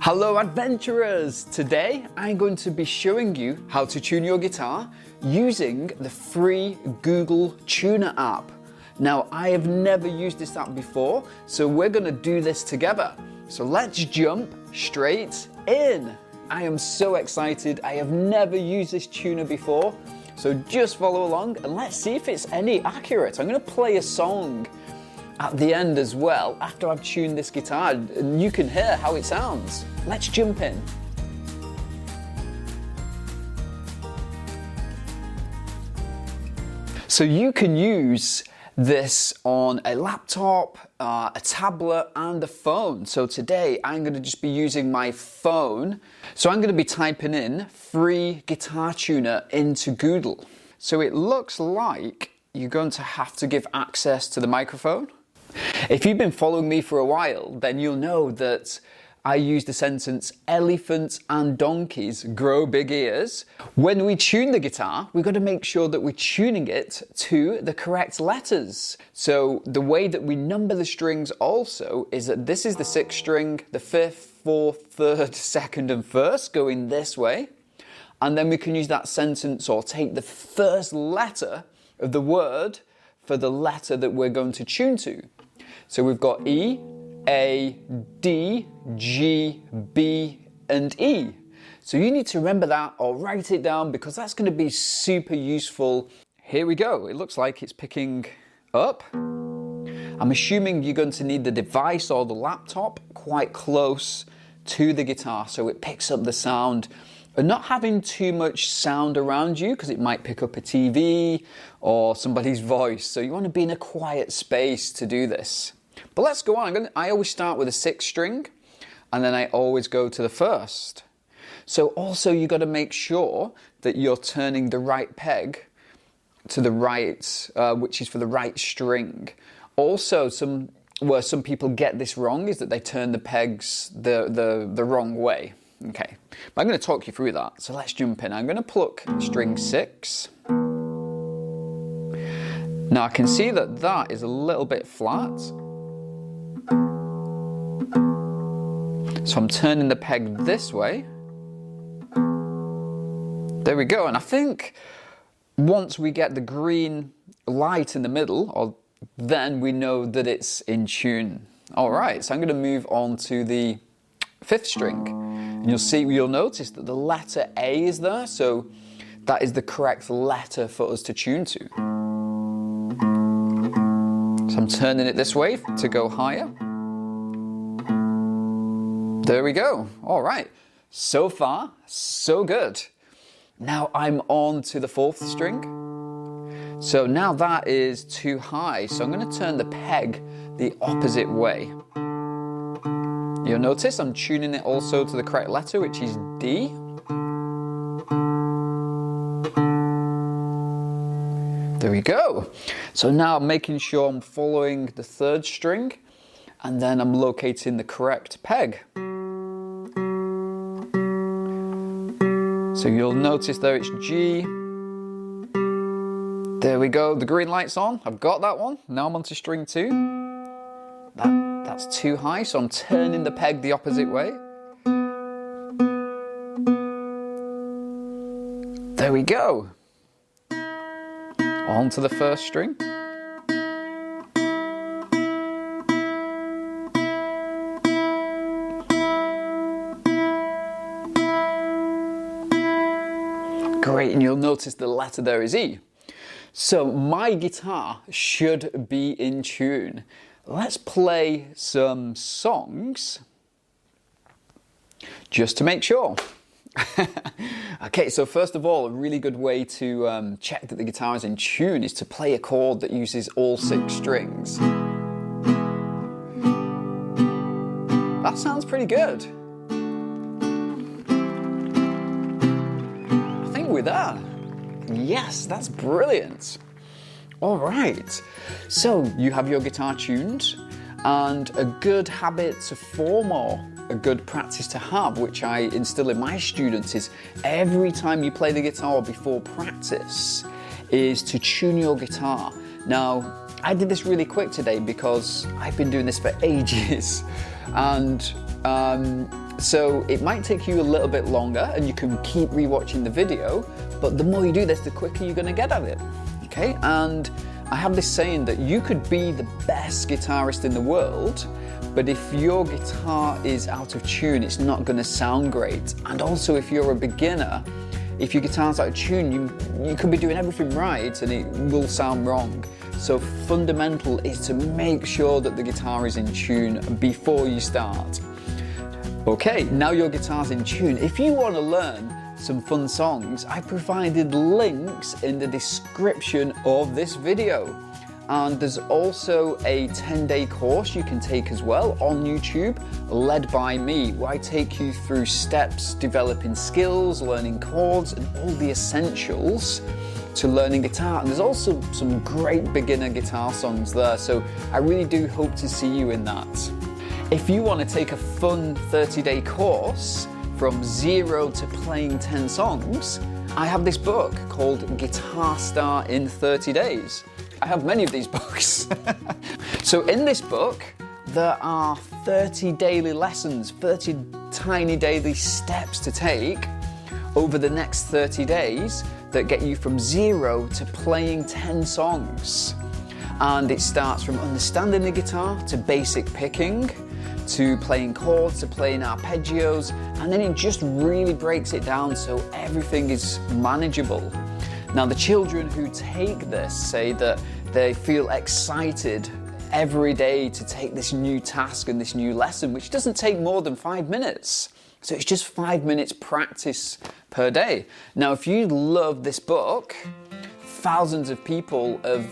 Hello adventurers! Today I'm going to be showing you how to tune your guitar using the free Google Tuner app. Now I have never used this app before, so we're going to do this together. So let's jump straight in. I am so excited. I have never used this tuner before, so just follow along and let's see if it's any accurate. I'm going to play a song at the end as well after I've tuned this guitar and you can hear how it sounds. Let's jump in. So you can use this on a laptop, a tablet and a phone. So today I'm going to just be using my phone. So I'm going to be typing in free guitar tuner into Google. So it looks like you're going to have to give access to the microphone. If you've been following me for a while, then you'll know that I use the sentence, elephants and donkeys grow big ears. When we tune the guitar, we've got to make sure that we're tuning it to the correct letters. So the way that we number the strings also is that this is the 6th string, the 5th, 4th, 3rd, 2nd and 1st going this way. And then we can use that sentence or take the first letter of the word for the letter that we're going to tune to. So we've got E, A, D, G, B, and E. So you need to remember that or write it down because that's going to be super useful. Here we go. It looks like it's picking up. I'm assuming you're going to need the device or the laptop quite close to the guitar so it picks up the sound. And not having too much sound around you because it might pick up a TV or somebody's voice. So you want to be in a quiet space to do this. But let's go on. I always start with a 6th string and then I always go to the 1st. So also you've got to make sure that you're turning the right peg to the right, which is for the right string. Also, where some people get this wrong is that they turn the pegs the wrong way. Okay, but I'm going to talk you through that. So let's jump in. I'm going to pluck string 6. Now I can see that that is a little bit flat. So I'm turning the peg this way. There we go. And I think once we get the green light in the middle, then we know that it's in tune. All right, so I'm going to move on to the 5th string. And you'll notice that the letter A is there, so that is the correct letter for us to tune to. So I'm turning it this way to go higher. There we go. All right. So far, so good. Now I'm on to the 4th string. So now that is too high, so I'm going to turn the peg the opposite way. You'll notice I'm tuning it also to the correct letter, which is D. There we go. So now I'm making sure I'm following the 3rd string and then I'm locating the correct peg. So you'll notice there it's G. There we go, the green light's on. I've got that one. Now I'm on to string 2. That's too high, so I'm turning the peg the opposite way. There we go. On to the 1st string. Great, and you'll notice the letter there is E. So my guitar should be in tune. Let's play some songs just to make sure. Okay, so first of all, a really good way to check that the guitar is in tune is to play a chord that uses all 6 strings. That sounds pretty good. I think we're there. Yes, that's brilliant. All right, so you have your guitar tuned, and a good habit to form or a good practice to have, which I instill in my students, is every time you play the guitar before practice, is to tune your guitar. Now, I did this really quick today because I've been doing this for ages, and So it might take you a little bit longer and you can keep rewatching the video, but the more you do this, the quicker you're gonna get at it, okay? And I have this saying that you could be the best guitarist in the world, but if your guitar is out of tune, it's not gonna sound great. And also if you're a beginner, if your guitar's out of tune, you could be doing everything right and it will sound wrong. So fundamental is to make sure that the guitar is in tune before you start. Okay, now your guitar's in tune. If you want to learn some fun songs, I provided links in the description of this video. And there's also a 10-day course you can take as well on YouTube, led by me, where I take you through steps, developing skills, learning chords, and all the essentials to learning guitar. And there's also some great beginner guitar songs there, so I really do hope to see you in that. If you want to take a fun 30-day course from 0 to playing 10 songs, I have this book called Guitar Star in 30 Days. I have many of these books. So in this book, there are 30 daily lessons, 30 tiny daily steps to take over the next 30 days that get you from 0 to playing 10 songs. And it starts from understanding the guitar to basic picking, to playing chords, to playing arpeggios, and then it just really breaks it down so everything is manageable. Now the children who take this say that they feel excited every day to take this new task and this new lesson, which doesn't take more than 5 minutes. So it's just 5 minutes practice per day. Now if you love this book, thousands of people have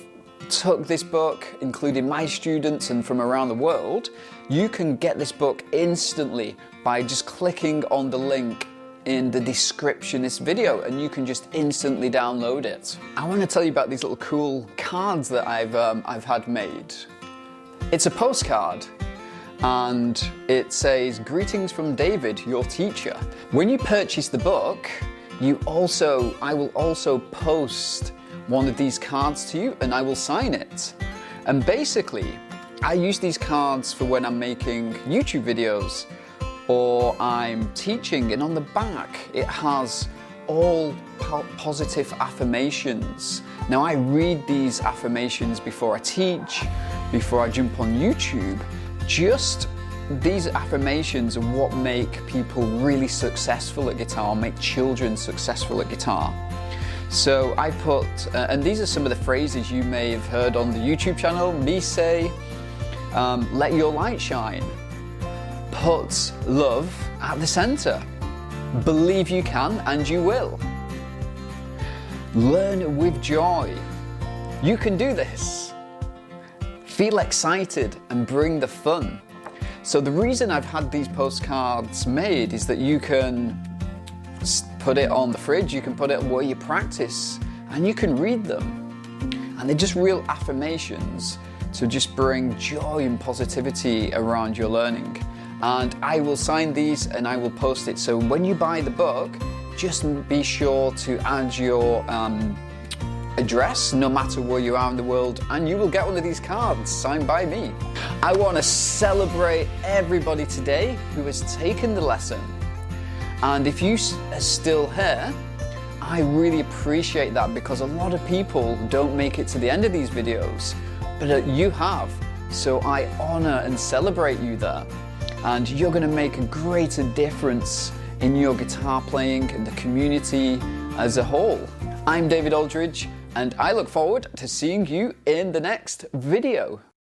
took this book, including my students and from around the world. You can get this book instantly by just clicking on the link in the description of this video, and you can just instantly download it. I want to tell you about these little cool cards that I've had made. It's a postcard and it says, "Greetings from David, your teacher." When you purchase the book, I will also post one of these cards to you and I will sign it. And basically, I use these cards for when I'm making YouTube videos or I'm teaching, and on the back it has all positive affirmations. Now I read these affirmations before I teach, before I jump on YouTube. Just these affirmations are what make people really successful at guitar, make children successful at guitar. So I put, and these are some of the phrases you may have heard on the YouTube channel, me say, let your light shine, put love at the center, believe you can and you will, learn with joy, you can do this, feel excited and bring the fun. So the reason I've had these postcards made is that you can put it on the fridge, you can put it where you practice, and you can read them. And they're just real affirmations to just bring joy and positivity around your learning. And I will sign these and I will post it. So when you buy the book, just be sure to add your address, no matter where you are in the world, and you will get one of these cards signed by me. I want to celebrate everybody today who has taken the lesson. And if you are still here, I really appreciate that, because a lot of people don't make it to the end of these videos, but you have. So I honor and celebrate you there. And you're going to make a greater difference in your guitar playing and the community as a whole. I'm David Aldridge, and I look forward to seeing you in the next video.